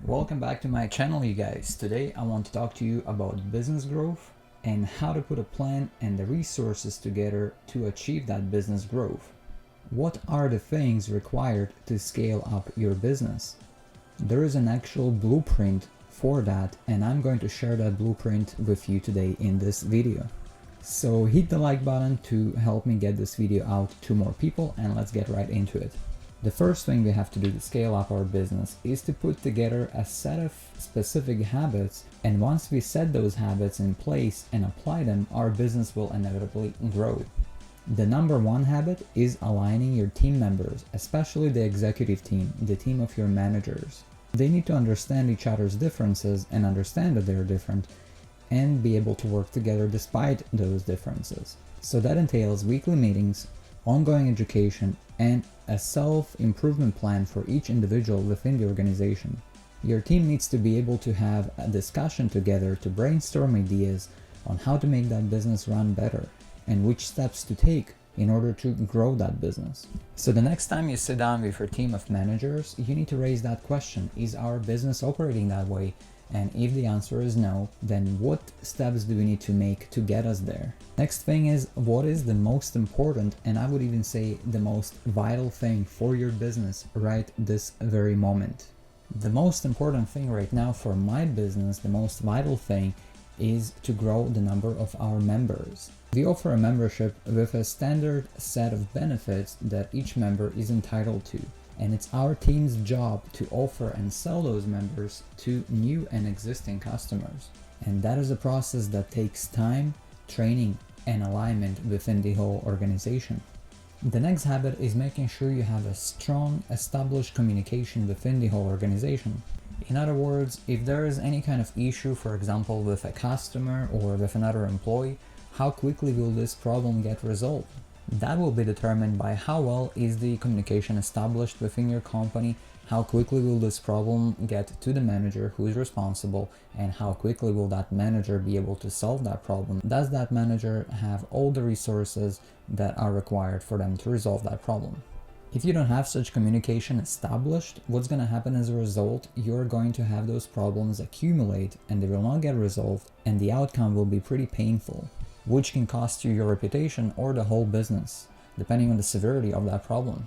Welcome back to my channel, you guys. Today I want to talk to you about business growth and how to put a plan and the resources together to achieve that business growth. What are the things required to scale up your business? There is an actual blueprint for that, and I'm going to share that blueprint with you today in this video. So hit the like button to help me get this video out to more people, and let's get right into it. The first thing we have to do to scale up our business is to put together a set of specific habits, and once we set those habits in place and apply them, our business will inevitably grow. The number one habit is aligning your team members, especially the executive team, the team of your managers. They need to understand each other's differences and understand that they're different and be able to work together despite those differences. So that entails weekly meetings, ongoing education, and a self-improvement plan for each individual within the organization. Your team needs to be able to have a discussion together to brainstorm ideas on how to make that business run better and which steps to take in order to grow that business. So the next time you sit down with your team of managers, you need to raise that question: is our business operating that way? And if the answer is no, then what steps do we need to make to get us there? Next thing is, what is the most important, and I would even say the most vital thing for your business right this very moment? The most important thing right now for my business, the most vital thing, is to grow the number of our members. We offer a membership with a standard set of benefits that each member is entitled to. And it's our team's job to offer and sell those members to new and existing customers. And that is a process that takes time, training, and alignment within the whole organization. The next habit is making sure you have a strong, established communication within the whole organization. In other words, if there is any kind of issue, for example, with a customer or with another employee, how quickly will this problem get resolved? That will be determined by how well is the communication established within your company, how quickly will this problem get to the manager who is responsible, and how quickly will that manager be able to solve that problem. Does that manager have all the resources that are required for them to resolve that problem? If you don't have such communication established, what's going to happen as a result? You're going to have those problems accumulate and they will not get resolved, and the outcome will be pretty painful, which can cost you your reputation or the whole business, depending on the severity of that problem.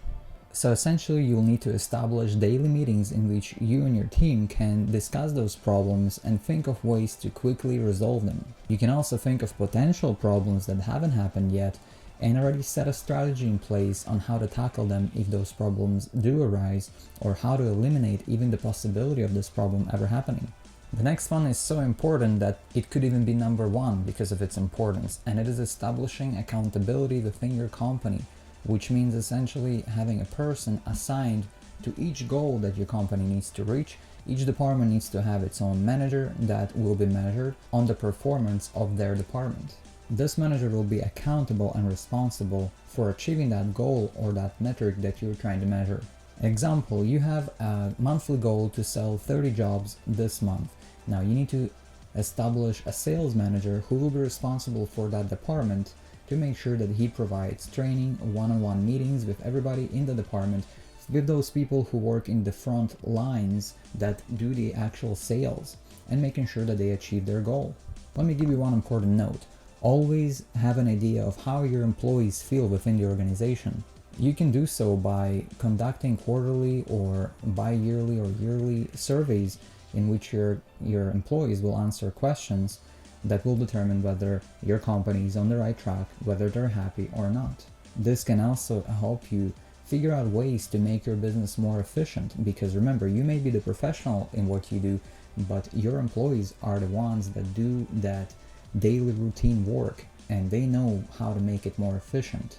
So essentially, you'll need to establish daily meetings in which you and your team can discuss those problems and think of ways to quickly resolve them. You can also think of potential problems that haven't happened yet and already set a strategy in place on how to tackle them if those problems do arise, or how to eliminate even the possibility of this problem ever happening. The next one is so important that it could even be number one because of its importance, and it is establishing accountability within your company, which means essentially having a person assigned to each goal that your company needs to reach. Each department needs to have its own manager that will be measured on the performance of their department. This manager will be accountable and responsible for achieving that goal or that metric that you're trying to measure. Example, you have a monthly goal to sell 30 jobs this month. Now you need to establish a sales manager who will be responsible for that department to make sure that he provides training, one-on-one meetings with everybody in the department, with those people who work in the front lines that do the actual sales, and making sure that they achieve their goal. Let me give you one important note. Always have an idea of how your employees feel within the organization. You can do so by conducting quarterly or bi-yearly or yearly surveys in which your employees will answer questions that will determine whether your company is on the right track, whether they're happy or not. This can also help you figure out ways to make your business more efficient, because remember, you may be the professional in what you do, but your employees are the ones that do that daily routine work, and they know how to make it more efficient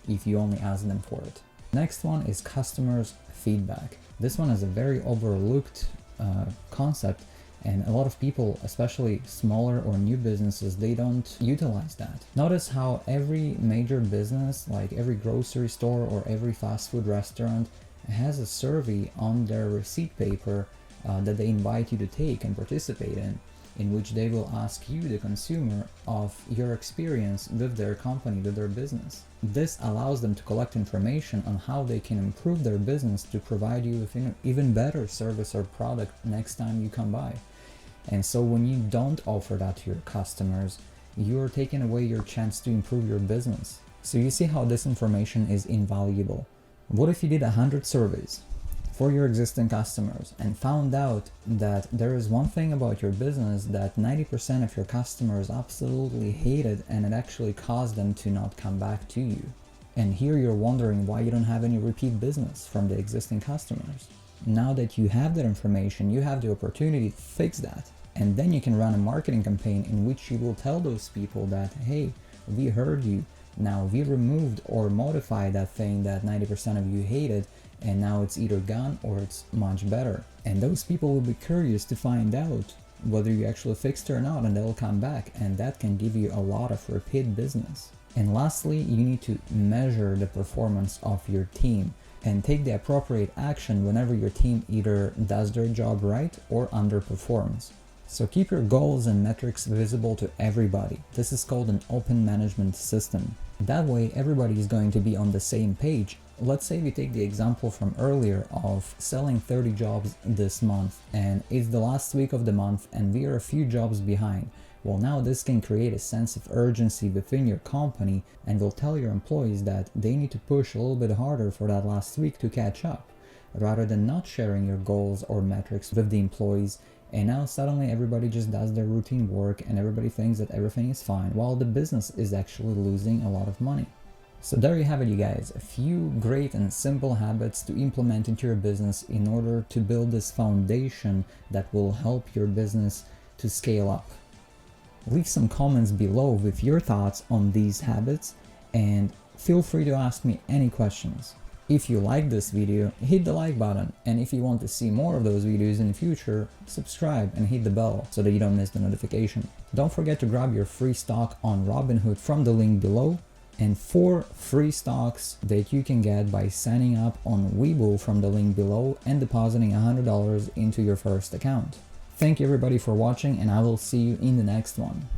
if you only ask them for it. Next one is customers' feedback. This one is a very overlooked concept, and a lot of people, especially smaller or new businesses, they don't utilize that. Notice how every major business, like every grocery store or every fast food restaurant, has a survey on their receipt paper that they invite you to take and participate in in which they will ask you, the consumer, of your experience with their company, with their business. This allows them to collect information on how they can improve their business to provide you with even better service or product next time you come by. And so when you don't offer that to your customers, you're taking away your chance to improve your business. So you see how this information is invaluable. What if you did 100 surveys for your existing customers and found out that there is one thing about your business that 90% of your customers absolutely hated, and it actually caused them to not come back to you? And here you're wondering why you don't have any repeat business from the existing customers. Now that you have that information, you have the opportunity to fix that. And then you can run a marketing campaign in which you will tell those people that, hey, we heard you. Now we removed or modified that thing that 90% of you hated, and now it's either gone or it's much better. And those people will be curious to find out whether you actually fixed it or not, and they'll come back, and that can give you a lot of repeat business. And lastly, you need to measure the performance of your team and take the appropriate action whenever your team either does their job right or underperforms. So keep your goals and metrics visible to everybody. This is called an open management system. That way everybody is going to be on the same page. Let's say we take the example from earlier of selling 30 jobs this month, and it's the last week of the month and we are a few jobs behind. Well, now this can create a sense of urgency within your company and will tell your employees that they need to push a little bit harder for that last week to catch up, rather than not sharing your goals or metrics with the employees. And now suddenly everybody just does their routine work and everybody thinks that everything is fine, while the business is actually losing a lot of money. So there you have it, you guys, a few great and simple habits to implement into your business in order to build this foundation that will help your business to scale up. Leave some comments below with your thoughts on these habits, and feel free to ask me any questions. If you like this video, hit the like button, and if you want to see more of those videos in the future, subscribe and hit the bell so that you don't miss the notification. Don't forget to grab your free stock on Robinhood from the link below, and 4 free stocks that you can get by signing up on Webull from the link below and depositing $100 into your first account. Thank you everybody for watching, and I will see you in the next one.